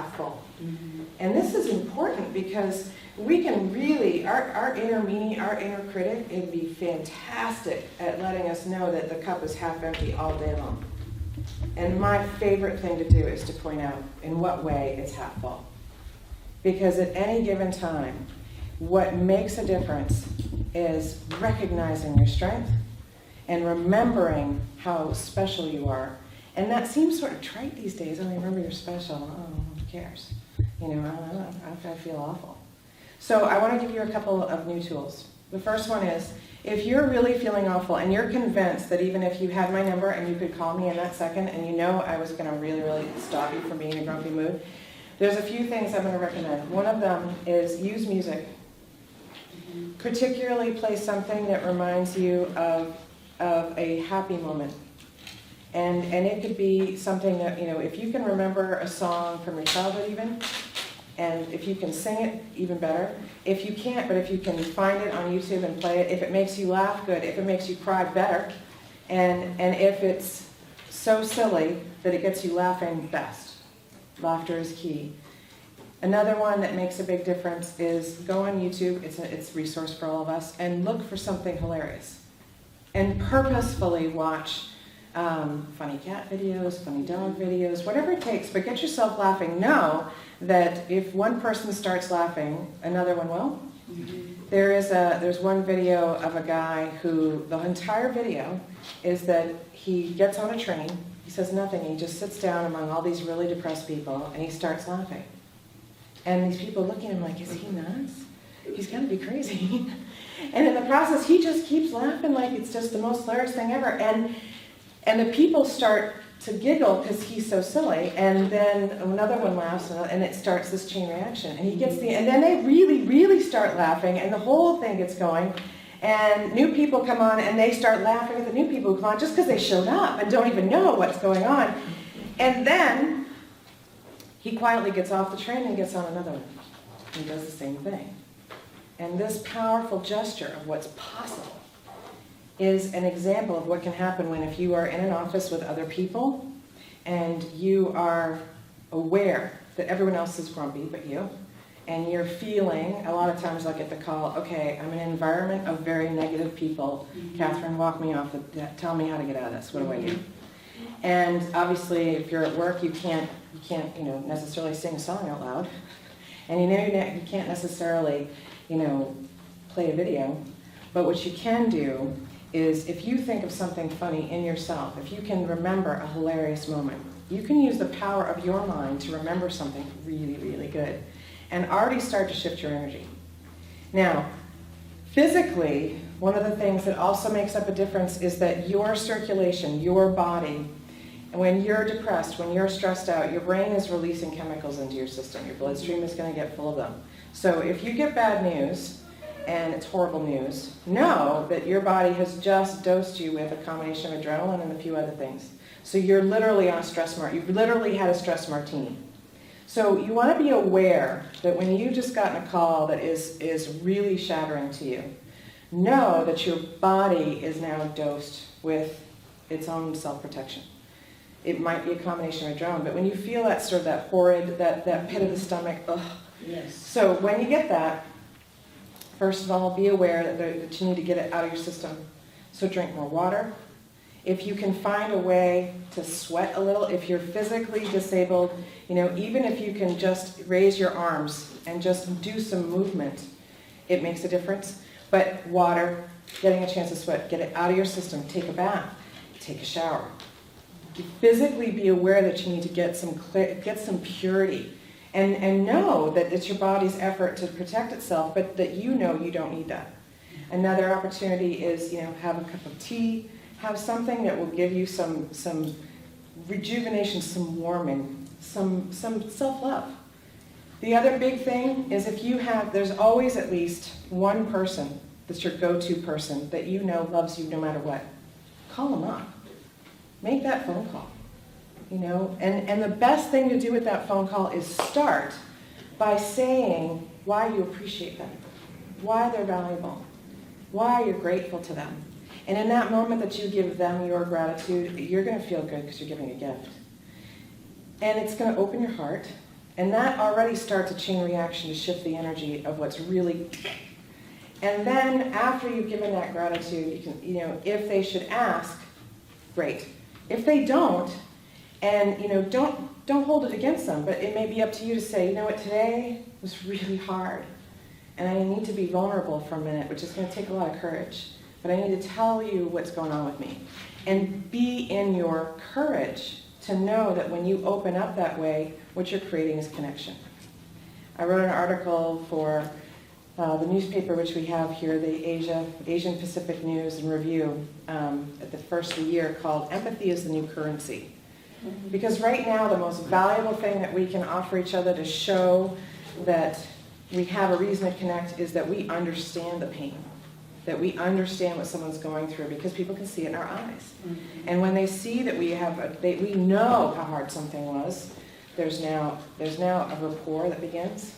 half full. And this is important because we can really, our inner meanie, our inner critic, it'd be fantastic at letting us know that the cup is half empty all day long. And my favorite thing to do is to point out in what way it's half full. Because at any given time, what makes a difference is recognizing your strength and remembering how special you are. And that seems sort of trite these days. Oh, remember you're special. Oh, who cares? You know, I feel awful. So I want to give you a couple of new tools. The first one is, if you're really feeling awful and you're convinced that even if you had my number and you could call me in that second and you know I was going to really, really stop you from being in a grumpy mood, there's a few things I'm going to recommend. One of them is use music. Particularly play something that reminds you of a happy moment. And it could be something that, you know, if you can remember a song from your childhood even, and if you can sing it, even better. If you can't, but if you can find it on YouTube and play it, if it makes you laugh, good. If it makes you cry, better. And if it's so silly that it gets you laughing, best. Laughter is key. Another one that makes a big difference is go on YouTube, it's a resource for all of us, and look for something hilarious. And purposefully watch funny cat videos, funny dog videos, whatever it takes, but get yourself laughing. Know that if one person starts laughing, another one will. There's one video of a guy who, the entire video is that he gets on a train, he says nothing, he just sits down among all these really depressed people, and he starts laughing. And these people looking at him like, is he nuts? He's got to be crazy. And in the process, he just keeps laughing like it's just the most hilarious thing ever. And the people start to giggle because he's so silly. And then another one laughs, and it starts this chain reaction. And he gets and then they really, really start laughing, and the whole thing gets going. And new people come on, and they start laughing at the new people who come on just because they showed up and don't even know what's going on. And then he quietly gets off the train and gets on another one. He does the same thing. And this powerful gesture of what's possible is an example of what can happen when if you are in an office with other people and you are aware that everyone else is grumpy but you, and you're feeling, a lot of times I'll get the call, okay, I'm in an environment of very negative people. Catherine, walk me off, tell me how to get out of this. What do I do? And obviously, if you're at work, you can't necessarily sing a song out loud. And you can't necessarily, play a video. But what you can do is, if you think of something funny in yourself, if you can remember a hilarious moment, you can use the power of your mind to remember something really, really good and already start to shift your energy. Now, physically, one of the things that also makes up a difference is that your circulation, your body, and when you're depressed, when you're stressed out, your brain is releasing chemicals into your system. Your bloodstream is going to get full of them. So if you get bad news, and it's horrible news, know that your body has just dosed you with a combination of adrenaline and a few other things. So you're literally on a stress you've literally had a stress martini. So you want to be aware that when you've just gotten a call that is really shattering to you, know that your body is now dosed with its own self-protection. It might be a combination of adrenaline, but when you feel that sort of that horrid, that pit of the stomach, ugh. Yes. So when you get that, first of all, be aware that you need to get it out of your system. So drink more water. If you can find a way to sweat a little, if you're physically disabled, even if you can just raise your arms and just do some movement, it makes a difference. But water, getting a chance to sweat, get it out of your system, take a bath, take a shower. Physically be aware that you need to get some purity. And know that it's your body's effort to protect itself, but that you don't need that. Another opportunity is, have a cup of tea, have something that will give you some rejuvenation, some warming, some self-love. The other big thing is there's always at least one person that's your go-to person that loves you no matter what. Call them up. Make that phone call. And the best thing to do with that phone call is start by saying why you appreciate them, why they're valuable, why you're grateful to them. And in that moment that you give them your gratitude, you're going to feel good because you're giving a gift. And it's going to open your heart, And that already starts a chain reaction to shift the energy of what's really. And then after you've given that gratitude, you can, if they should ask, great. If they don't, and don't hold it against them, but it may be up to you to say, you know what, today was really hard, and I need to be vulnerable for a minute, which is going to take a lot of courage, but I need to tell you what's going on with me. And be in your courage to know that when you open up that way, what you're creating is connection. I wrote an article for the newspaper which we have here, the Asian Pacific News and Review, at the first of the year, called Empathy is the New Currency. Because right now the most valuable thing that we can offer each other to show that we have a reason to connect is that we understand the pain, that we understand what someone's going through, because people can see it in our eyes. And when they see that we know how hard something was, there's now a rapport that begins.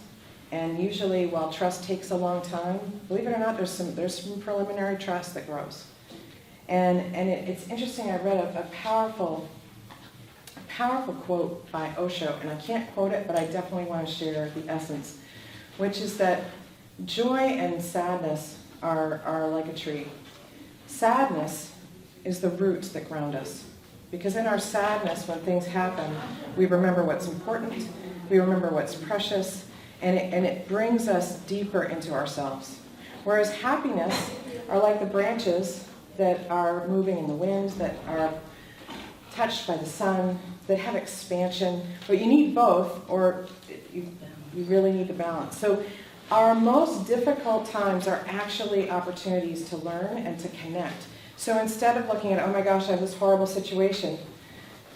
And usually, while trust takes a long time, believe it or not, there's some preliminary trust that grows. And it's interesting. I read a powerful quote by Osho, and I can't quote it, but I definitely want to share the essence, which is that joy and sadness are like a tree. Sadness is the roots that ground us, because in our sadness, when things happen, we remember what's important, we remember what's precious. And it brings us deeper into ourselves. Whereas happiness are like the branches that are moving in the wind, that are touched by the sun, that have expansion. But you need both, or you really need the balance. So our most difficult times are actually opportunities to learn and to connect. So instead of looking at, oh my gosh, I have this horrible situation,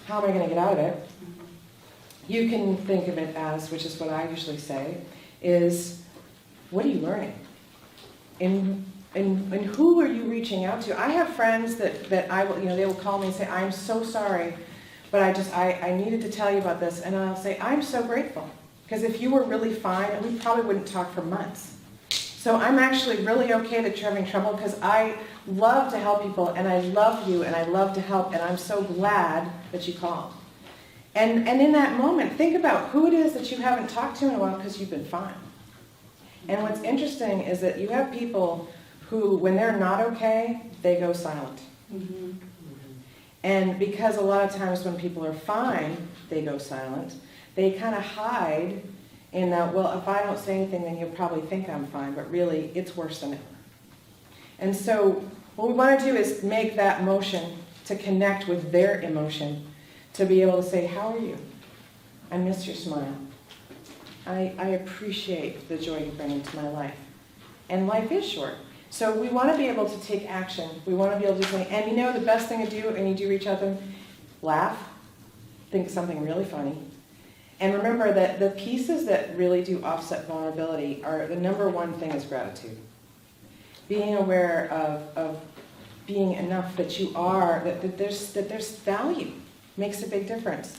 how am I going to get out of it? You can think of it as, which is what I usually say, is what are you learning? And who are you reaching out to? I have friends that I will, they will call me and say, I'm so sorry, but I needed to tell you about this. And I'll say, I'm so grateful. Because if you were really fine, we probably wouldn't talk for months. So I'm actually really okay that you're having trouble, because I love to help people, and I love you, and I love to help, and I'm so glad that you called. And in that moment, think about who it is that you haven't talked to in a while because you've been fine. And what's interesting is that you have people who, when they're not okay, they go silent. Mm-hmm. And because a lot of times when people are fine, they go silent, they kind of hide in that, well, if I don't say anything, then you'll probably think I'm fine, but really, it's worse than ever. And so what we want to do is make that motion to connect with their emotion, to be able to say, how are you? I miss your smile. I appreciate the joy you bring into my life. And life is short. So we want to be able to take action. We want to be able to say, and the best thing to do when you do reach out to them, laugh, think of something really funny. And remember that the pieces that really do offset vulnerability are, the number one thing is gratitude. Being aware of being enough that you are, that there's value. Makes a big difference.